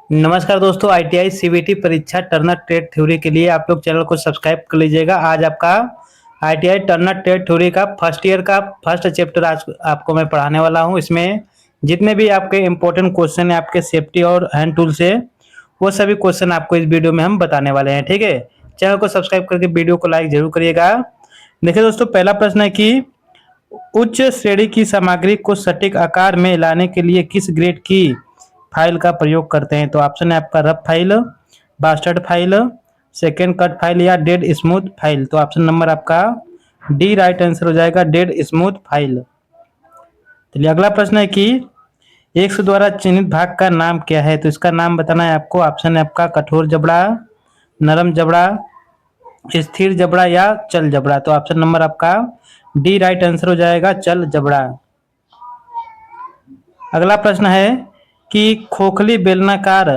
नमस्कार दोस्तों, ITI CBT परीक्षा टर्नर टेट थ्योरी के लिए आप लोग चैनल को सब्सक्राइब कर लीजिएगा। आज आपका आईटीआई टर्नर टेट थ्योरी का फर्स्ट ईयर का फर्स्ट चैप्टर आज आपको मैं पढ़ाने वाला हूं। इसमें जितने भी आपके इंपॉर्टेंट क्वेश्चन है आपके सेफ्टी और हैंड टूल से, वो सभी क्वेश्चन आपको इस वीडियो में हम बताने वाले हैं। ठीक है, चैनल को सब्सक्राइब करके वीडियो को लाइक जरूर करिएगा। देखिए दोस्तों, पहला प्रश्न है कि उच्च श्रेणी की सामग्री को सटीक आकार में लाने के लिए किस ग्रेड की फाइल का प्रयोग करते हैं? तो ऑप्शन है आपका rough file, bastard file, second cut file या डेड स्मूथ फाइल। तो ऑप्शन नंबर आपका डी राइट आंसर हो जाएगा, डेड स्मूथ फाइल। चलिए अगला प्रश्न है कि एक्स द्वारा चिन्हित भाग का नाम क्या है? तो इसका नाम बताना है आपको। ऑप्शन है आपका कठोर जबड़ा, नरम जबड़ा, स्थिर जबड़ा या चल जबड़ा। तो ऑप्शन नंबर आपका डी राइट आंसर हो जाएगा, चल जबड़ा। अगला प्रश्न है कि खोखली बेलनाकार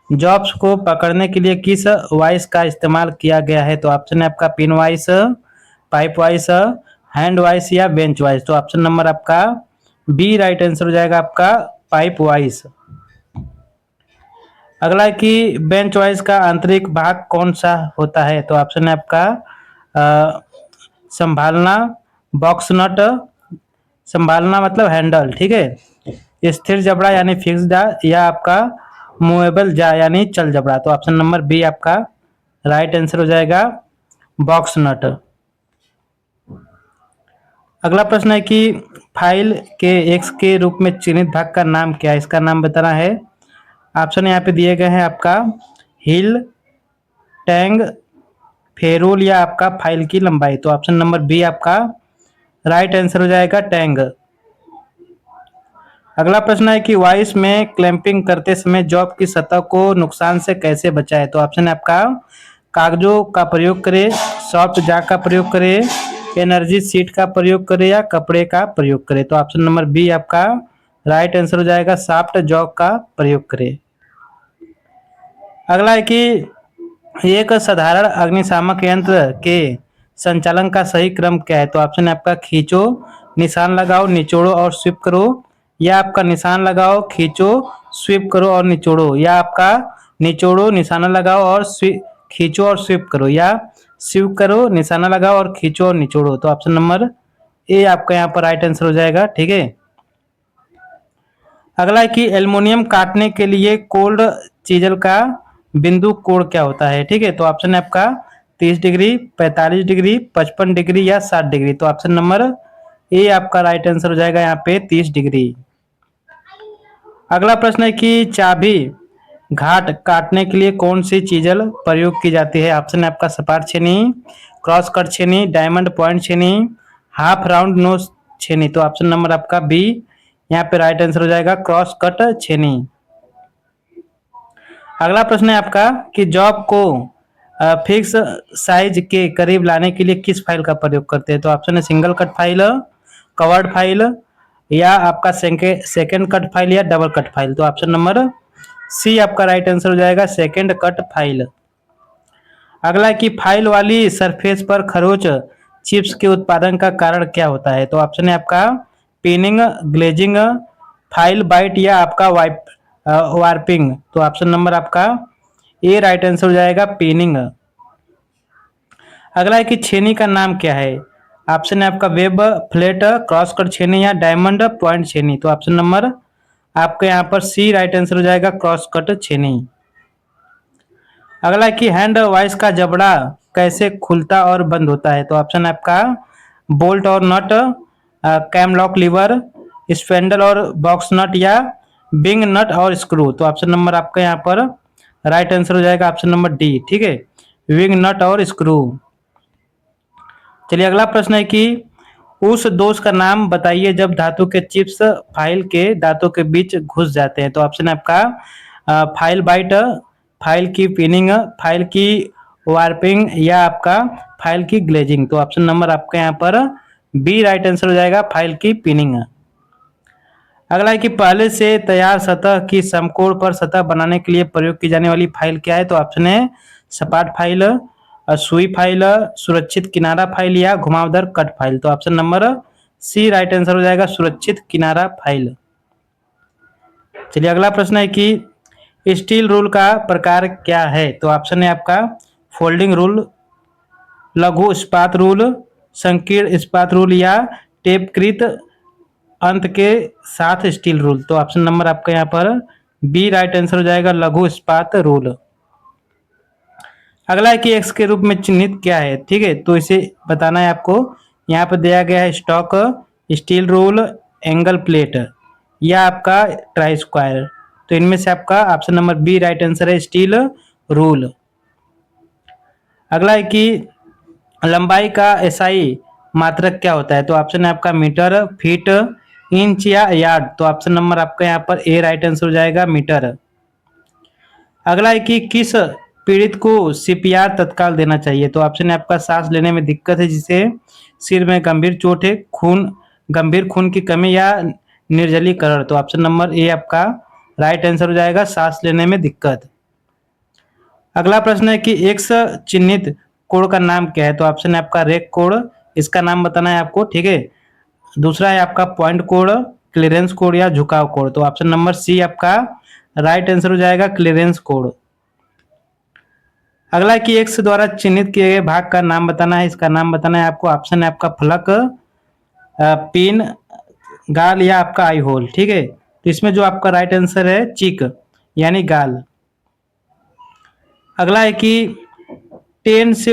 जॉब्स को पकड़ने के लिए किस वाइस का इस्तेमाल किया गया है? तो ऑप्शन है आपका pin vice, pipe vice, hand vice या बेंच वाइस। तो ऑप्शन नंबर आपका बी राइट आंसर हो जाएगा, आपका पाइप वाइस। अगला है कि बेंच वाइस का आंतरिक भाग कौन सा होता है? तो ऑप्शन है आपका संभालना, बॉक्स नट, संभालना मतलब हैंडल। ठीक है, स्थिर जबड़ा यानी फिक्स्ड या आपका मूवेबल जा यानी चल जबड़ा। तो ऑप्शन नंबर बी आपका राइट आंसर हो जाएगा, बॉक्स नट। अगला प्रश्न है कि फाइल के एक्स के रूप में चिन्हित भाग का नाम क्या है? इसका नाम बताना है। ऑप्शन यहाँ पे दिए गए हैं आपका हिल, टैंग, फेरोल या आपका फाइल की लंबाई। तो ऑप्शन नंबर बी आपका राइट आंसर हो जाएगा, टैंग। अगला प्रश्न है कि वॉइस में क्लैंपिंग करते समय जॉब की सतह को नुकसान से कैसे बचाए? तो ऑप्शन है आपका कागजों का प्रयोग करें, सॉफ्ट जैक का प्रयोग करें, एनर्जी सीट का प्रयोग करें या कपड़े का प्रयोग करें। तो ऑप्शन नंबर बी आपका राइट आंसर हो जाएगा, सॉफ्ट जॉक का प्रयोग करें। अगला है कि एक साधारण अग्निशामक यंत्र के संचालन का सही क्रम क्या है? तो ऑप्शन है आपका खींचो, निशान लगाओ, निचोड़ो और स्वीप करो, या आपका निशान लगाओ, खींचो, स्वीप करो और निचोड़ो, या आपका निचोड़ो, निशाना लगाओ और खींचो और स्वीप करो, या स्वीप करो, निशाना लगाओ और खींचो और निचोड़ो। तो ऑप्शन नंबर ए आपका यहाँ पर राइट आंसर हो जाएगा। ठीक है, अगला है कि एल्युमिनियम काटने के लिए कोल्ड चीजल का बिंदु कोण क्या होता है? ठीक है, तो ऑप्शन है आपका 30 डिग्री, 45 डिग्री, 55 डिग्री या 60 डिग्री। तो ऑप्शन नंबर ए आपका राइट आंसर हो जाएगा, यहाँ पे 30 डिग्री। अगला प्रश्न है कि चाबी घाट काटने के लिए कौन सी चीजल प्रयोग की जाती है? ऑप्शन है आपका सपाट छेनी, क्रॉस कट छेनी, डायमंड पॉइंट छेनी, हाफ राउंड नोज छेनी। तो ऑप्शन नंबर आपका बी यहाँ पे राइट आंसर हो जाएगा, क्रॉस कट छेनी। अगला प्रश्न है आपका कि जॉब को फिक्स साइज के करीब लाने के लिए किस फाइल का प्रयोग करते हैं? तो ऑप्शन है single cut file, covered file या आपका सेकेंड कट फाइल या डबल कट फाइल। तो ऑप्शन नंबर सी आपका राइट आंसर हो जाएगा, सेकेंड कट फाइल। अगला कि फाइल वाली सरफेस पर खरोच चिप्स के उत्पादन का कारण क्या होता है? तो ऑप्शन है आपका पिनिंग, ग्लेजिंग, फाइल बाइट या आपका वार्पिंग। तो ऑप्शन नंबर आपका ए राइट आंसर हो जाएगा, पिनिंग। अगला है कि छेनी का नाम क्या है? ऑप्शन है आपका वेब, फ्लैट, क्रॉस कट छेनी या डायमंड पॉइंट छेनी। तो ऑप्शन नंबर आपका यहाँ पर सी राइट आंसर हो जाएगा, क्रॉस कट छेनी। अगला है कि हैंड वाइस का जबड़ा कैसे खुलता और बंद होता है? तो ऑप्शन है आपका बोल्ट और नट, कैम लॉक लीवर, स्पेंडल और बॉक्स नट या बिंग नट और स्क्रू। तो ऑप्शन नंबर आपका यहाँ पर राइट आंसर हो जाएगा, ऑप्शन नंबर डी। ठीक है, विंग नट और स्क्रू। चलिए अगला प्रश्न है कि उस दोष का नाम बताइए जब धातु के चिप्स फाइल के दांतों के बीच घुस जाते हैं। तो ऑप्शन है आपका फाइल बाइट, फाइल की पिनिंग, फाइल की वार्पिंग या आपका फाइल की ग्लेजिंग। तो ऑप्शन नंबर आपका यहाँ पर बी राइट आंसर हो जाएगा, फाइल की पिनिंग। अगला है कि पहले से तैयार सतह की समकोण पर सतह बनाने के लिए प्रयोग की जाने वाली फाइल क्या है? तो ऑप्शन है सपाट फाइल, सुई फाइल, सुरक्षित किनारा फाइल या घुमावदार कट फाइल। तो option number C right answer हो जाएगा, सुरक्षित किनारा फाइल। चलिए अगला प्रश्न है कि स्टील रूल का प्रकार क्या है? तो ऑप्शन है आपका फोल्डिंग रूल, लघु इस्पात रूल, संकीर्ण इस्पात रूल या टेपकृत अंत के साथ स्टील रूल। तो ऑप्शन नंबर आपका यहाँ पर बी राइट आंसर हो जाएगा, लघु इस्पात रूल। अगला है कि एक्स के रूप में चिन्हित क्या है, ठीक है, तो इसे बताना है आपको। यहाँ पर दिया गया है stock, steel rule, angle plate या आपका ट्राई स्क्वायर। तो इनमें से आपका option number B right answer है, स्टील रूल। अगला है कि लंबाई का एसआई मात्रक क्या होता है? तो ऑप्शन है आपका मीटर, फीट, इंच या यार्ड। तो ऑप्शन नंबर आपका यहाँ पर ए राइट आंसर हो जाएगा, मीटर। अगला है कि किस पीड़ित को सीपीआर तत्काल देना चाहिए? तो ऑप्शन है आपका सांस लेने में दिक्कत है, जिसे सिर में गंभीर चोट है, गंभीर खून की कमी या निर्जलीकरण। तो ऑप्शन नंबर ए आपका राइट आंसर हो जाएगा, सांस लेने में दिक्कत। अगला प्रश्न है कि एक्स चिन्हित कोड का नाम क्या है? तो ऑप्शन है आपका रेक कोड, इसका नाम बताना है आपको, ठीक है। दूसरा है आपका पॉइंट कोड, क्लियरेंस कोड या झुकाव कोड। तो ऑप्शन नंबर सी आपका राइट आंसर हो जाएगा, क्लियरेंस कोड। अगला है कि एक्स द्वारा चिन्हित किए गए भाग का नाम बताना है, इसका नाम बताना है आपको। ऑप्शन है आपका फलक, पिन, गाल या आपका आई होल, ठीक है। तो इसमें जो आपका राइट आंसर है चीक यानी गाल। अगला है कि 10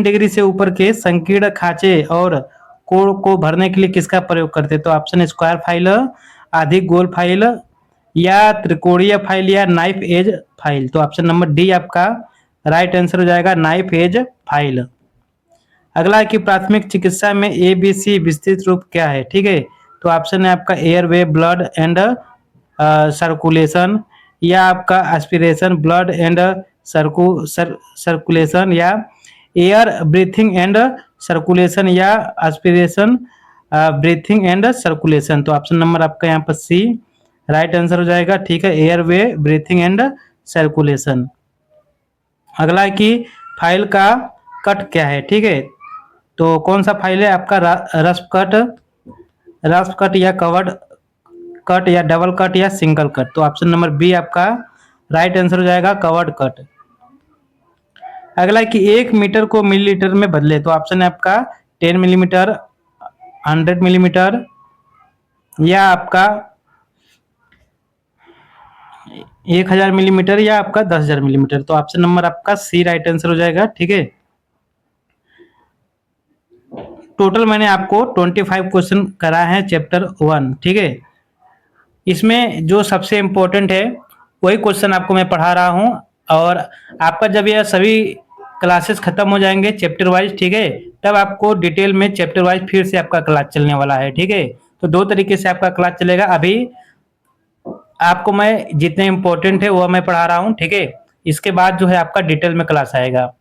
डिग्री से ऊपर के संकीर्ण खांचे और कोण को भरने के लिए किसका प्रयोग करते हैं? तो ऑप्शन है स्क्वायर फाइल, अधिक गोल फाइल या त्रिकोणीय फाइल या नाइफ एज फाइल। तो ऑप्शन नंबर डी आपका राइट आंसर हो जाएगा, नाइफ एज फाइल। अगला है कि प्राथमिक चिकित्सा में एबीसी विस्तृत रूप क्या है, ठीक है। तो ऑप्शन है आपका एयरवे, ब्लड एंड सर्कुलेशन या आपका एस्पिरेशन, ब्लड एंड सर्कुलेशन या एयर ब्रीथिंग एंड सर्कुलेशन या एस्पिरेशन, ब्रीथिंग एंड सर्कुलेशन। तो ऑप्शन नंबर आपका यहाँ पर सी राइट आंसर हो जाएगा, ठीक है, एयरवे, ब्रीथिंग एंड सर्कुलेशन। अगला है कि फाइल का कट क्या है, ठीक है। तो कौन सा फाइल है आपका रफ कट या कवर्ड कट या डबल कट या सिंगल कट। तो ऑप्शन नंबर बी आपका राइट आंसर हो जाएगा, कवर्ड कट। अगला है कि 1 मीटर को मिलीलीटर में बदले। तो ऑप्शन है आपका 10 मिलीमीटर, 100 मिलीमीटर या आपका 1000 मिलीमीटर या आपका 10,000 मिलीमीटर। तो ऑप्शन नंबर आपका सी राइट आंसर हो जाएगा, ठीक है। टोटल मैंने आपको 25 क्वेश्चन कराए हैं चैप्टर 1, ठीक है। इसमें जो सबसे इम्पोर्टेंट है वही क्वेश्चन आपको मैं पढ़ा रहा हूँ, और आपका जब यह सभी क्लासेस खत्म हो जाएंगे चैप्टर वाइज, ठीक है, तब आपको डिटेल में चैप्टर वाइज फिर से आपका क्लास चलने वाला है, ठीक है। तो 2 तरीके से आपका क्लास चलेगा। अभी आपको मैं जितने इम्पोर्टेंट है वो मैं पढ़ा रहा हूँ, ठीक है। इसके बाद जो है आपका डिटेल में क्लास आएगा।